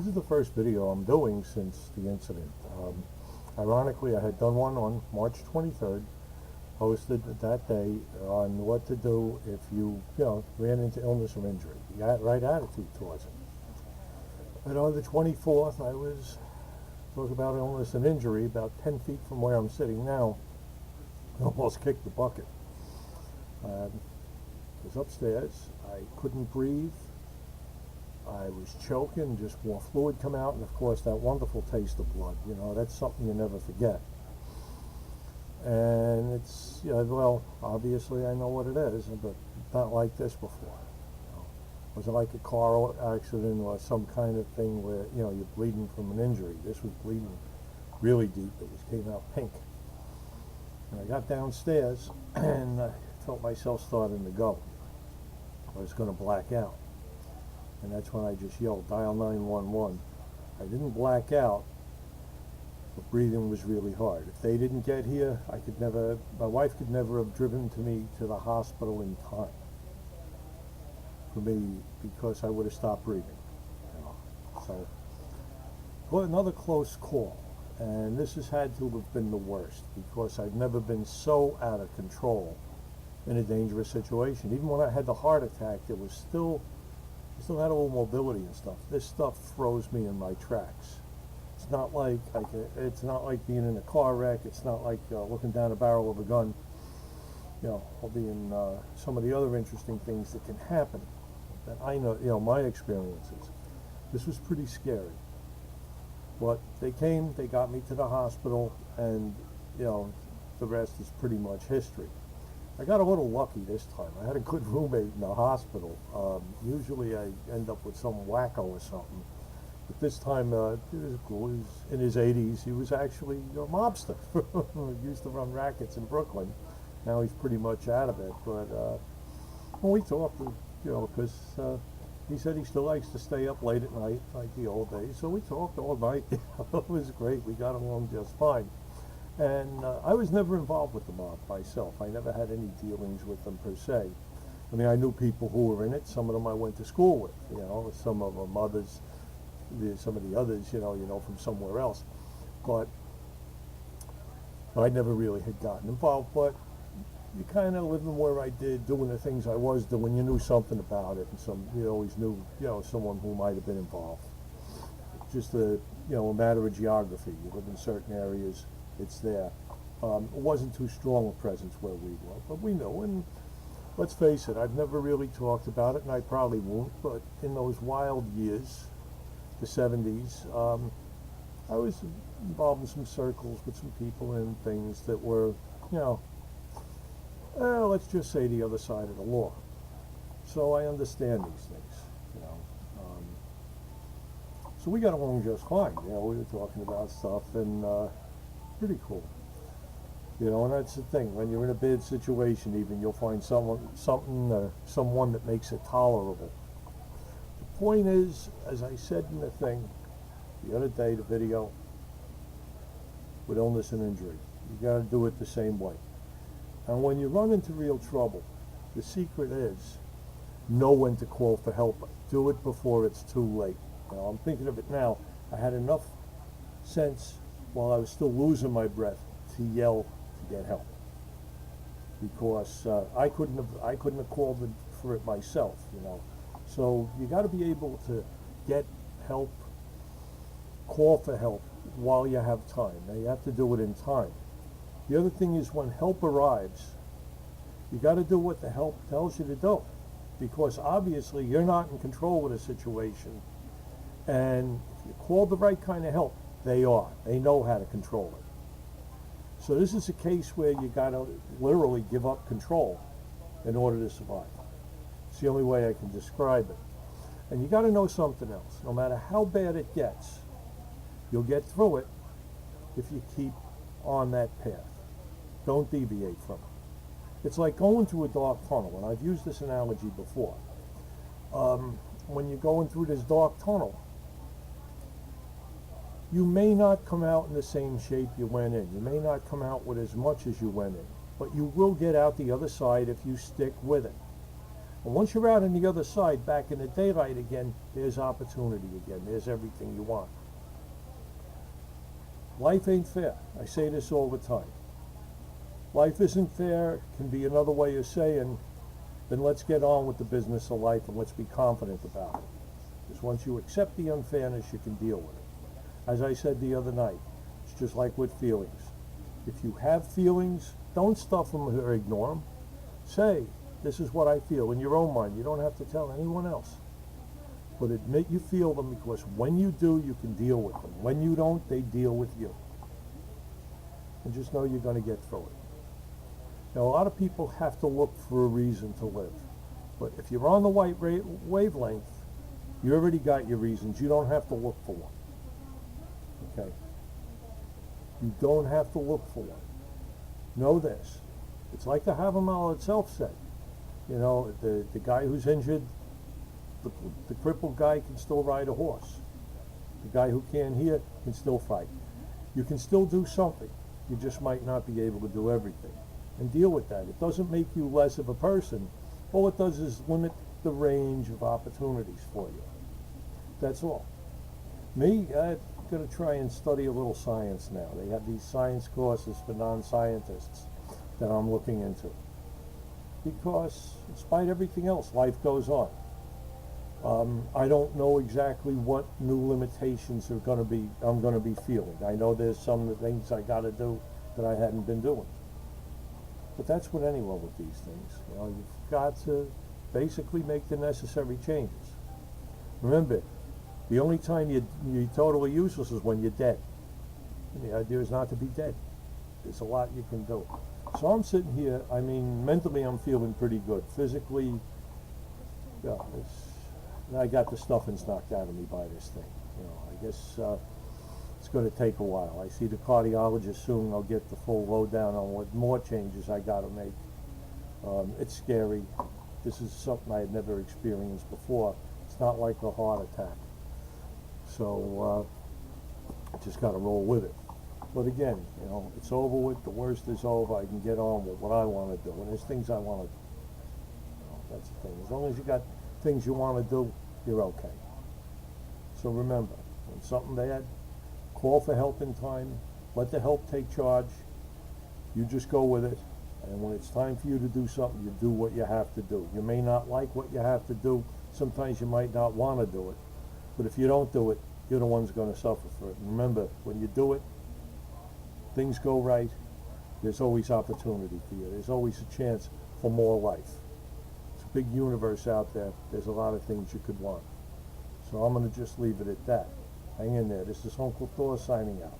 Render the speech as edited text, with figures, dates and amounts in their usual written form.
This is the first video I'm doing since the incident. Ironically, I had done one on March 23rd, posted that day on what to do if you ran into illness or injury. The right attitude towards it. And on the 24th, I was talking about illness and injury about 10 feet from where I'm sitting now. I almost kicked the bucket. I was upstairs. I couldn't breathe. I was choking, just more fluid come out, and of course that wonderful taste of blood. That's something you never forget. And it's, well, obviously I know what it is, but not like this before. Was it like a car accident or some kind of thing where, you're bleeding from an injury? This was bleeding really deep. It came out pink. And I got downstairs and I felt myself starting to go. I was going to black out. And that's when I just yelled, dial 911. I didn't black out, but breathing was really hard. If they didn't get here, my wife could never have driven me to the hospital in time for me, because I would have stopped breathing. So, well, another close call. And this has had to have been the worst, because I've never been so out of control in a dangerous situation. Even when I had the heart attack, I still had a little mobility and stuff. This stuff froze me in my tracks. It's not like being in a car wreck. It's not like looking down a barrel of a gun. Or being some of the other interesting things that can happen that I know, my experiences. This was pretty scary. But they came, they got me to the hospital, and the rest is pretty much history. I got a little lucky this time. I had a good roommate in the hospital. Usually I end up with some wacko or something. But this time, he was cool. He was in his 80s. He was actually a mobster. He used to run rackets in Brooklyn. Now he's pretty much out of it. But when we talked, because he said he still likes to stay up late at night, like the old days. So we talked all night. It was great. We got along just fine. And I was never involved with the mob myself. I never had any dealings with them per se. I mean, I knew people who were in it. Some of them I went to school with. Some of them others, some of the others, from somewhere else. But I never really had gotten involved. But you kind of living where I did, doing the things I was doing, you knew something about it, and you always knew, someone who might have been involved. Just a matter of geography. You live in certain areas. It's there. It wasn't too strong a presence where we were, but we know. And let's face it, I've never really talked about it, and I probably won't, but in those wild years, the 70s, I was involved in some circles with some people and things that were, let's just say the other side of the law. So I understand these things, So we got along just fine. We were talking about stuff, and pretty cool. And that's the thing. When you're in a bad situation, even, you'll find someone that makes it tolerable. The point is, as I said in the thing the other day, the video, with illness and injury, you got to do it the same way. And when you run into real trouble, the secret is know when to call for help. Do it before it's too late. I'm thinking of it now. I had enough sense while I was still losing my breath to yell to get help, because I couldn't have called for it myself. So you got to be able to get help, call for help while you have time. Now you have to do it in time. The other thing is, when help arrives, you got to do what the help tells you to do, because obviously you're not in control of the situation. And if you call the right kind of help, they are. They know how to control it. So this is a case where you got to literally give up control in order to survive. It's the only way I can describe it. And you got to know something else. No matter how bad it gets, you'll get through it if you keep on that path. Don't deviate from it. It's like going through a dark tunnel, and I've used this analogy before. When you're going through this dark tunnel, you may not come out in the same shape you went in. You may not come out with as much as you went in, but you will get out the other side if you stick with it. And once you're out on the other side, back in the daylight again, there's opportunity again. There's everything you want. Life ain't fair. I say this all the time. Life isn't fair can be another way of saying, then let's get on with the business of life and let's be confident about it. Because once you accept the unfairness, you can deal with it. As I said the other night, it's just like with feelings. If you have feelings, don't stuff them or ignore them. Say, this is what I feel in your own mind. You don't have to tell anyone else. But admit you feel them, because when you do, you can deal with them. When you don't, they deal with you. And just know you're going to get through it. Now, a lot of people have to look for a reason to live. But if you're on the right wavelength, you already got your reasons. You don't have to look for one. Okay? You don't have to look for one. Know this. It's like the Habermas itself said. You know, the guy who's injured, the crippled guy can still ride a horse. The guy who can't hear can still fight. You can still do something. You just might not be able to do everything. And deal with that. It doesn't make you less of a person. All it does is limit the range of opportunities for you. That's all. Me, I'm going to try and study a little science now. They have these science courses for non-scientists that I'm looking into. Because, despite everything else, life goes on. I don't know exactly what new limitations I'm going to be feeling. I know there's some things I got to do that I hadn't been doing. But that's with anyone with these things. You know, you've got to basically make the necessary changes. Remember, the only time you're totally useless is when you're dead. And the idea is not to be dead. There's a lot you can do. So I'm sitting here, I mean, mentally I'm feeling pretty good. Physically, yeah, I got the stuffings knocked out of me by this thing. You know, I guess it's going to take a while. I see the cardiologist soon. I'll get the full lowdown on what more changes I got to make. It's scary. This is something I had never experienced before. It's not like a heart attack. So just got to roll with it. But again, you know, it's over with. The worst is over. I can get on with what I want to do. And there's things I want to do. You know, that's the thing. As long as you got things you want to do, you're okay. So remember, when something bad, call for help in time. Let the help take charge. You just go with it. And when it's time for you to do something, you do what you have to do. You may not like what you have to do. Sometimes you might not want to do it. But if you don't do it, you're the one's going to suffer for it. And remember, when you do it, things go right. There's always opportunity for you. There's always a chance for more life. It's a big universe out there. There's a lot of things you could want. So I'm going to just leave it at that. Hang in there. This is Uncle Thor signing out.